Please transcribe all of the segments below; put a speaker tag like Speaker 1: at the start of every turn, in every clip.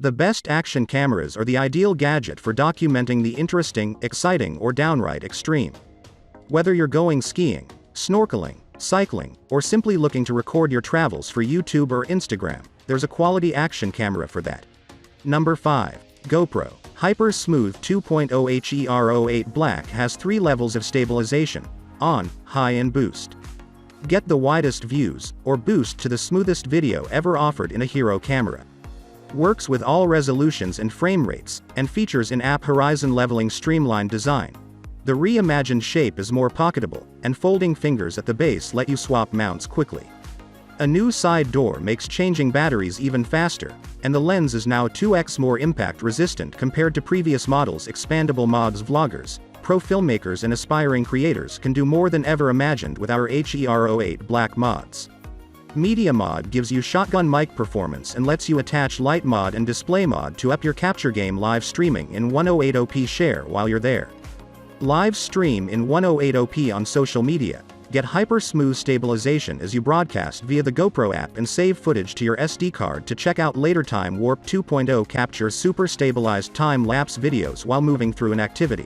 Speaker 1: The best action cameras are the ideal gadget for documenting the interesting, exciting, or downright extreme. Whether you're going skiing, snorkeling, cycling, or simply looking to record your travels for YouTube or Instagram, there's a quality action camera for that. Number 5. GoPro. Hyper Smooth 2.0 HERO8 Black has 3 levels of stabilization: on, high and boost. Get the widest views, or boost to the smoothest video ever offered in a hero camera. Works with all resolutions and frame rates, and features in-app horizon leveling streamlined design. The reimagined shape is more pocketable, and folding fingers at the base let you swap mounts quickly. A new side door makes changing batteries even faster, and the lens is now 2x more impact resistant compared to previous models. Expandable mods. Vloggers, pro filmmakers and aspiring creators can do more than ever imagined with our HERO8 Black mods. Media Mod gives you shotgun mic performance and lets you attach Light Mod and Display Mod to up your capture game. Live streaming in 1080p. Share while you're there. Live stream in 1080p on social media. Get hyper smooth stabilization as you broadcast via the GoPro app and save footage to your SD card to check out later. Time Warp 2.0 captures super stabilized time-lapse videos while moving through an activity.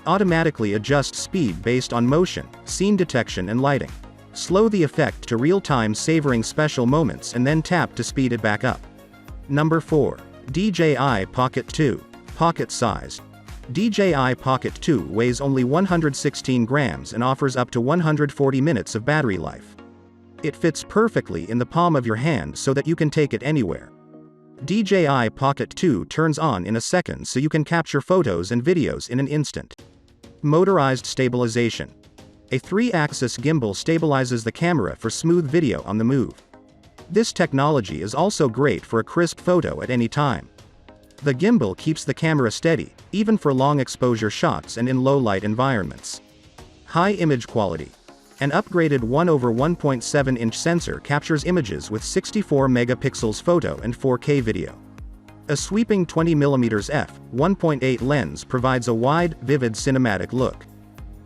Speaker 1: Automatically adjusts speed based on motion, scene detection and lighting. Slow the effect to real-time, savoring special moments and then tap to speed it back up. Number 4. DJI Pocket 2. Pocket-sized. DJI Pocket 2 weighs only 116 grams and offers up to 140 minutes of battery life. It fits perfectly in the palm of your hand so that you can take it anywhere. DJI Pocket 2 turns on in a second so you can capture photos and videos in an instant. Motorized stabilization. A 3-axis gimbal stabilizes the camera for smooth video on the move. This technology is also great for a crisp photo at any time. The gimbal keeps the camera steady, even for long exposure shots and in low-light environments. High image quality. An upgraded 1/1.7-inch sensor captures images with 64 megapixels photo and 4K video. A sweeping 20mm f1.8 lens provides a wide, vivid cinematic look.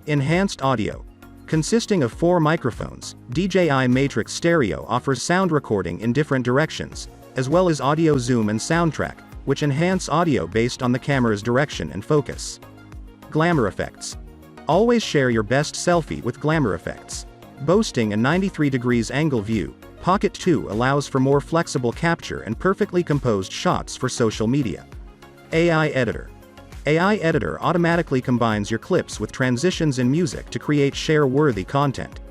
Speaker 1: Enhanced audio. Consisting of 4 microphones, DJI Matrix Stereo offers sound recording in different directions, as well as audio zoom and soundtrack, which enhance audio based on the camera's direction and focus. Glamour effects. Always share your best selfie with glamour effects. Boasting a 93° angle view, Pocket 2 allows for more flexible capture and perfectly composed shots for social media. AI Editor. AI Editor automatically combines your clips with transitions and music to create share-worthy content.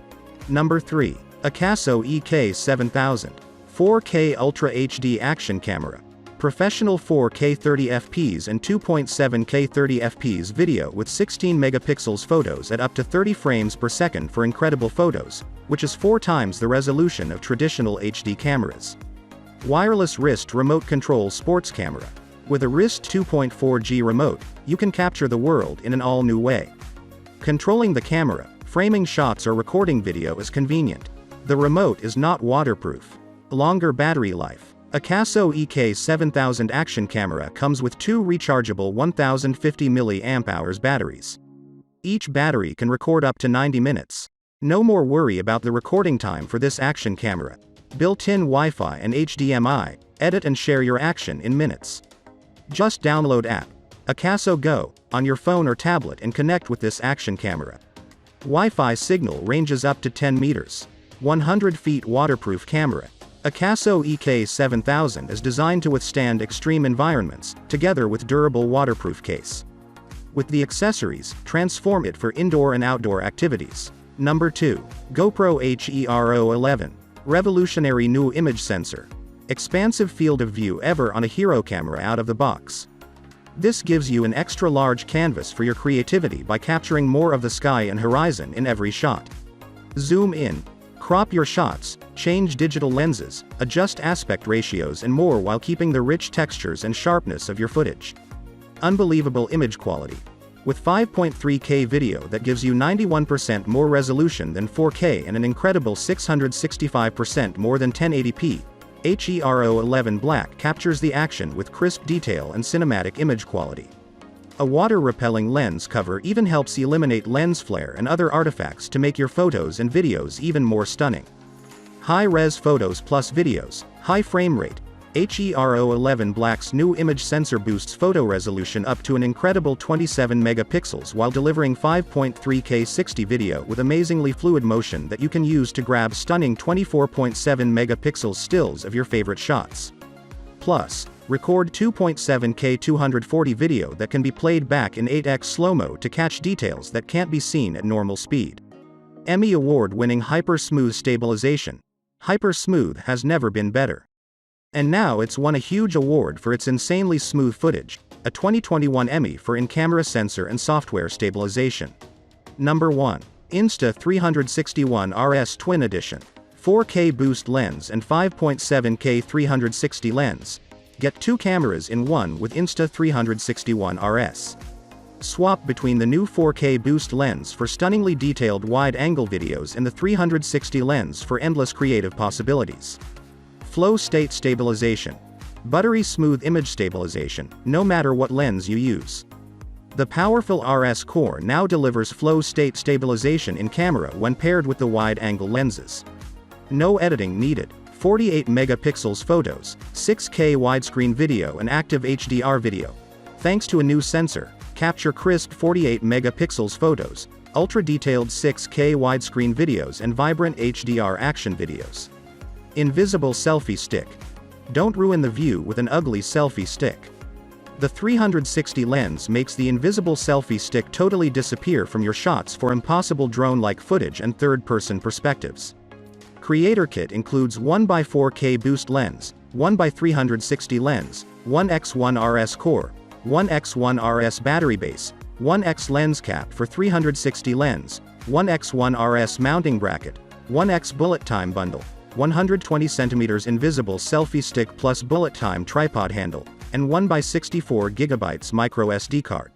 Speaker 1: Number 3. Akaso EK7000. 4K Ultra HD Action Camera. Professional 4K 30fps and 2.7K 30fps video with 16 megapixels photos at up to 30 frames per second for incredible photos, which is 4 times the resolution of traditional HD cameras. Wireless wrist remote control sports camera. With a wrist 2.4G remote, you can capture the world in an all-new way. Controlling the camera, framing shots or recording video is convenient. The remote is not waterproof. Longer battery life. Akaso EK7000 action camera comes with 2 rechargeable 1050 mAh batteries. Each battery can record up to 90 minutes. No more worry about the recording time for this action camera. Built-in Wi-Fi and HDMI, edit and share your action in minutes. Just download app Akaso Go on your phone or tablet and connect with this action camera. Wi-Fi signal ranges up to 10 meters. 100 feet waterproof camera. Akaso EK7000 is designed to withstand extreme environments, together with durable waterproof case. With the accessories, transform it for indoor and outdoor activities. Number 2. GoPro HERO11. Revolutionary new image sensor. Expansive field of view ever on a hero camera out of the box. This gives you an extra large canvas for your creativity by capturing more of the sky and horizon in every shot. Zoom in. Crop your shots, change digital lenses, adjust aspect ratios and more while keeping the rich textures and sharpness of your footage. Unbelievable image quality. With 5.3K video that gives you 91% more resolution than 4K and an incredible 665% more than 1080p, HERO11 Black captures the action with crisp detail and cinematic image quality. A water-repelling lens cover even helps eliminate lens flare and other artifacts to make your photos and videos even more stunning. High-res photos plus videos, high frame rate, HERO11 Black's new image sensor boosts photo resolution up to an incredible 27 megapixels while delivering 5.3K 60 video with amazingly fluid motion that you can use to grab stunning 24.7 megapixel stills of your favorite shots. Plus, record 2.7K 240 video that can be played back in 8x slow-mo to catch details that can't be seen at normal speed. Emmy Award-winning Hyper Smooth Stabilization. Hyper Smooth has never been better. And now it's won a huge award for its insanely smooth footage, a 2021 Emmy for in-camera sensor and software stabilization. Number 1. Insta361 RS Twin Edition. 4K boost lens and 5.7K 360 lens. Get 2 cameras in one with Insta361 RS. Swap between the new 4K boost lens for stunningly detailed wide-angle videos and the 360 lens for endless creative possibilities. Flow state stabilization. Buttery smooth image stabilization, no matter what lens you use. The powerful RS core now delivers flow state stabilization in camera when paired with the wide-angle lenses. No editing needed. 48 megapixels photos, 6K widescreen video and active HDR video. Thanks to a new sensor, capture crisp 48 megapixels photos, ultra-detailed 6K widescreen videos and vibrant HDR action videos. Invisible selfie stick. Don't ruin the view with an ugly selfie stick. The 360 lens makes the invisible selfie stick totally disappear from your shots for impossible drone-like footage and third-person perspectives. Creator Kit includes 1x4K boost lens, 1x360 lens, 1x1 RS core, 1x1 RS battery base, 1x lens cap for 360 lens, 1x1 RS mounting bracket, 1x bullet time bundle, 120 cm invisible selfie stick plus bullet time tripod handle, and 1x64 GB micro SD card.